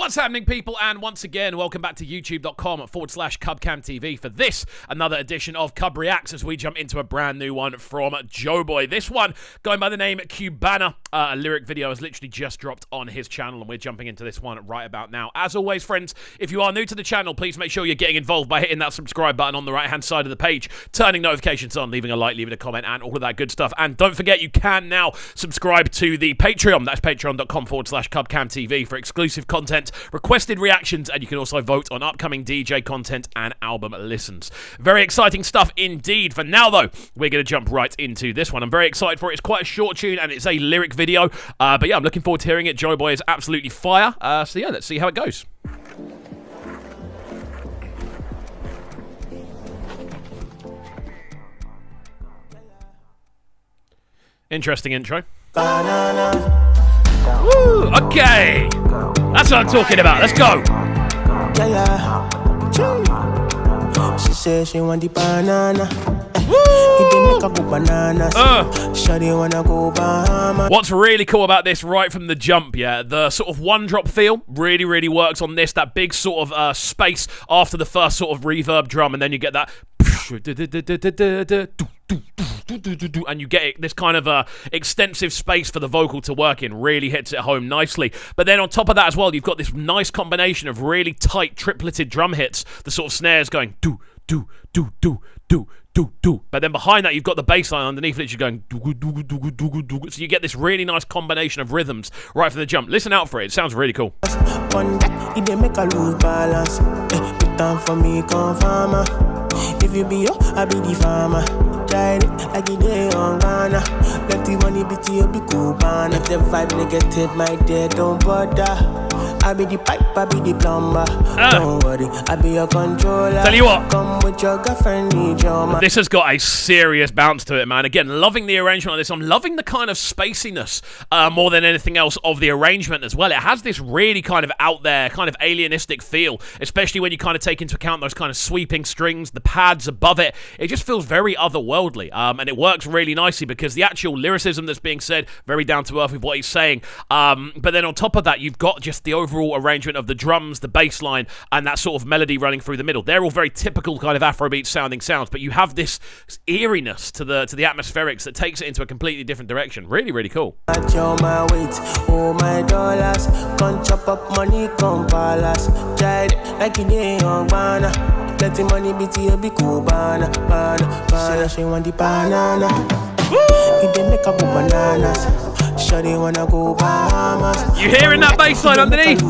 What's happening, people? And once again, welcome back to youtube.com/CubCamTV for this, another edition of CubReacts as we jump into a brand new one from Joeboy. This one going by the name Cubana. A lyric video has literally just dropped on his channel, and we're jumping into this one right about now. As always, friends, if you are new to the channel, please make sure you're getting involved by hitting that subscribe button on the right-hand side of the page, turning notifications on, leaving a like, leaving a comment, and all of that good stuff. And don't forget, you can now subscribe to the Patreon. That's patreon.com/CubCamTV for exclusive content, requested reactions, and you can also vote on upcoming DJ content and album listens. Very exciting stuff indeed. For now, though, we're going to jump right into this one. I'm very excited for it. It's quite a short tune, and it's a lyric video. But yeah, I'm looking forward to hearing it. Joeboy is absolutely fire. So yeah, let's see how it goes. Interesting intro. Woo, okay. That's what I'm talking about. Let's go. She says she want the banana. What's really cool about this right from the jump, yeah, the sort of one-drop feel really works on this. That big sort of space after the first sort of reverb drum, and then you get that and you get this kind of extensive space for the vocal to work in. Really hits it home nicely. But then on top of that as well, you've got this nice combination of really tight tripleted drum hits. The sort of snares going do do do do do do do. But then behind that, you've got the bass line underneath, literally going do do do do do. So you get this really nice combination of rhythms right from the jump. Listen out for it. It sounds really cool. If you be yo, I be the farmer. Try it like you day on Ghana. Let the money be to you, be Cubana. If the vibe negative, my dear, don't bother. I be the pipe, I be the plumber. Don't worry, I be your controller. Tell you what, come with your girlfriend, need your man. This has got a serious bounce to it, man. Again, loving the arrangement of this. I'm loving the kind of spaciness more than anything else of the arrangement as well. It has this really kind of out there, kind of alienistic feel, especially when you kind of take into account those kind of sweeping strings, the pads above it. It just feels very otherworldly, and it works really nicely because the actual lyricism that's being said, very down to earth with what he's saying. But then on top of that, you've got just the overall arrangement of the drums, the bass line, and that sort of melody running through the middle. They're all very typical kind of Afrobeat sounding sounds, but you have this eeriness to the atmospherics that takes it into a completely different direction. Really cool. My weight, oh my dollars, come chop up money, come palace. Tried like you day on Ghana. Let the money be to you, be Cubana. She want the banana. He didn't make up bananas. Shawty wanna go Bahamas. You hearing that bass line underneath?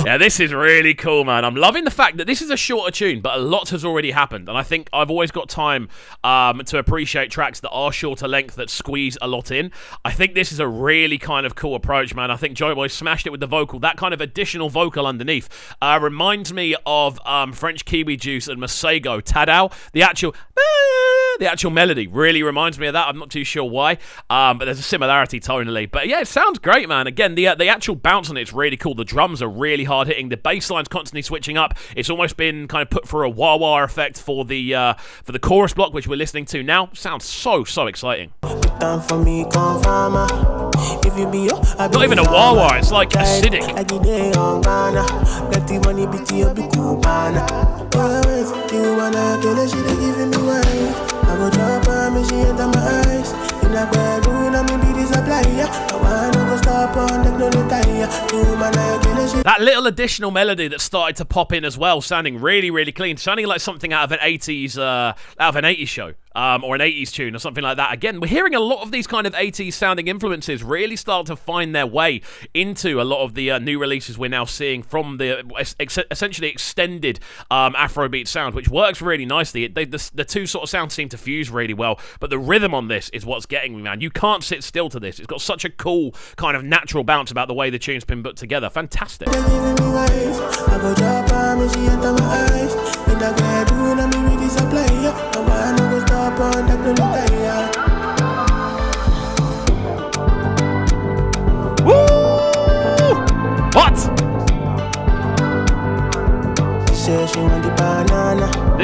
Yeah, this is really cool, man. I'm loving the fact that this is a shorter tune, but a lot has already happened. And I think I've always got time to appreciate tracks that are shorter length, that squeeze a lot in. I think this is a really kind of cool approach, man. I think Joeboy smashed it with the vocal. That kind of additional vocal underneath reminds me of French Kiwi Juice and Masego, Tadao. The actual melody really reminds me of that. I'm not too sure why, but there's a similarity tonally. But yeah, it sounds great, man. Again, the actual bounce on it's really cool. The drums are really hard hitting. The bass line's constantly switching up. It's almost been kind of put for a wah-wah effect for the chorus block, which we're listening to now. Sounds so exciting. Not even a wah-wah. It's like acidic. I go drop her, me she enter my eyes. In a bedroom, I me be the supplier. I wanna go stop on the no retire. That little additional melody that started to pop in as well, sounding really clean, sounding like something out of an 80s show. Or an 80s tune or something like that. Again, we're hearing a lot of these kind of 80s sounding influences really start to find their way into a lot of the new releases we're now seeing from the essentially extended Afrobeat sound, which works really nicely. The two sort of sounds seem to fuse really well, but the rhythm on this is what's getting me, man. You can't sit still to this. It's got such a cool kind of natural bounce about the way the tune's been put together. Fantastic. Woo! What?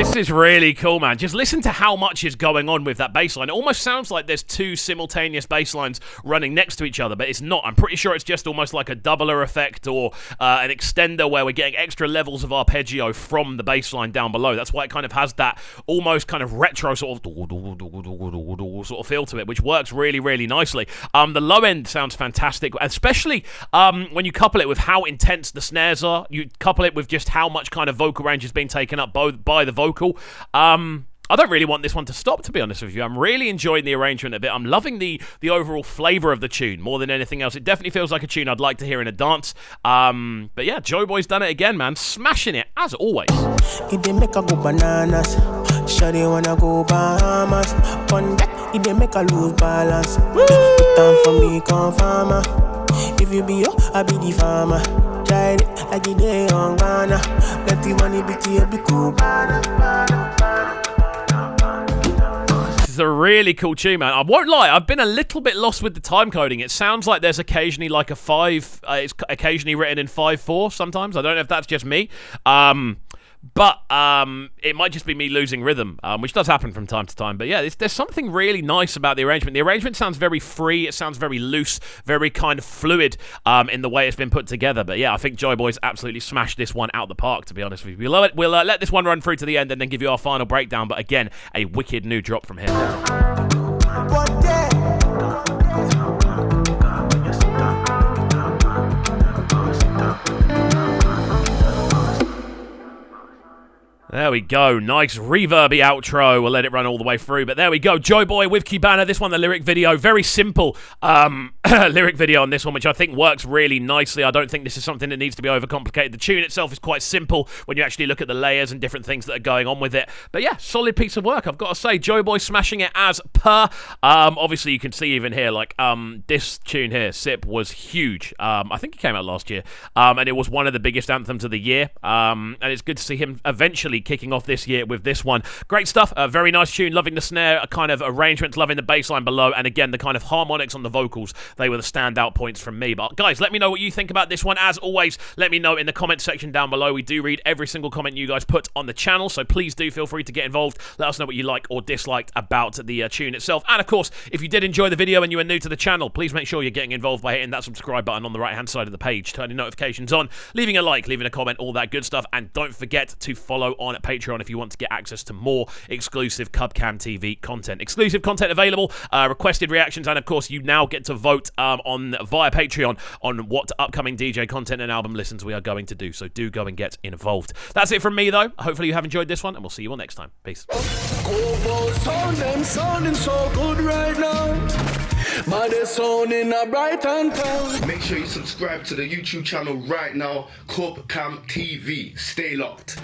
This is really cool, man. Just listen to how much is going on with that bass line. It almost sounds like there's two simultaneous bass lines running next to each other, but it's not. I'm pretty sure it's just almost like a doubler effect or an extender where we're getting extra levels of arpeggio from the bass line down below. That's why it kind of has that almost kind of retro sort of feel to it, which works really, really nicely. The low end sounds fantastic, especially when you couple it with how intense the snares are. You couple it with just how much kind of vocal range is being taken up by the vocal. I don't really want this one to stop, to be honest with you. I'm really enjoying the arrangement of it. I'm loving the overall flavour of the tune more than anything else. It definitely feels like a tune I'd like to hear in a dance. But yeah, Joeboy's done it again, man. Smashing it, as always. It dey make her go bananas. Shawty wanna go Bahamas. On that, it dey make her lose balance. Put down for me, come farmer. If you be yo, I be the farmer. Tried it like it dey on Ghana. Let the money be to you, be Cubana. It's a really cool tune, man. I won't lie, I've been a little bit lost with the time coding. It sounds like there's occasionally like a 5, it's occasionally written in 5/4 sometimes. I don't know if that's just me. But it might just be me losing rhythm, which does happen from time to time. But yeah, there's something really nice about the arrangement. The arrangement sounds very free. It sounds very loose, very kind of fluid in the way it's been put together. But yeah, I think Joeboy's absolutely smashed this one out the park, to be honest with you. We'll let this one run through to the end and then give you our final breakdown. But again, a wicked new drop from him. There we go. Nice reverby outro. We'll let it run all the way through. But there we go. Joeboy with Cubana. This one, the lyric video. Very simple lyric video on this one, which I think works really nicely. I don't think this is something that needs to be overcomplicated. The tune itself is quite simple when you actually look at the layers and different things that are going on with it. But yeah, solid piece of work. I've got to say, Joeboy smashing it as per. Obviously, you can see even here, like, this tune here, Sip, was huge. I think it came out last year. And it was one of the biggest anthems of the year. And it's good to see him eventually kicking off this year with this one. Great stuff. Very nice tune. Loving the snare kind of arrangements. Loving the bass line below. And again, the kind of harmonics on the vocals. They were the standout points from me. But guys, let me know what you think about this one. As always, let me know in the comment section down below. We do read every single comment you guys put on the channel. So please do feel free to get involved. Let us know what you like or disliked about the tune itself. And of course, if you did enjoy the video and you are new to the channel, please make sure you're getting involved by hitting that subscribe button on the right hand side of the page, turning notifications on, leaving a like, leaving a comment, all that good stuff. And don't forget to follow on at Patreon if you want to get access to more exclusive CubCamTV content. Exclusive content available, requested reactions, and of course you now get to vote via Patreon on what upcoming DJ content and album listens we are going to do. So do go and get involved. That's it from me though. Hopefully you have enjoyed this one, and we'll see you all next time. Peace. Sounding so good right now. But they're sounding a bright and town. Make sure you subscribe to the YouTube channel right now, CubCamTV. Stay locked.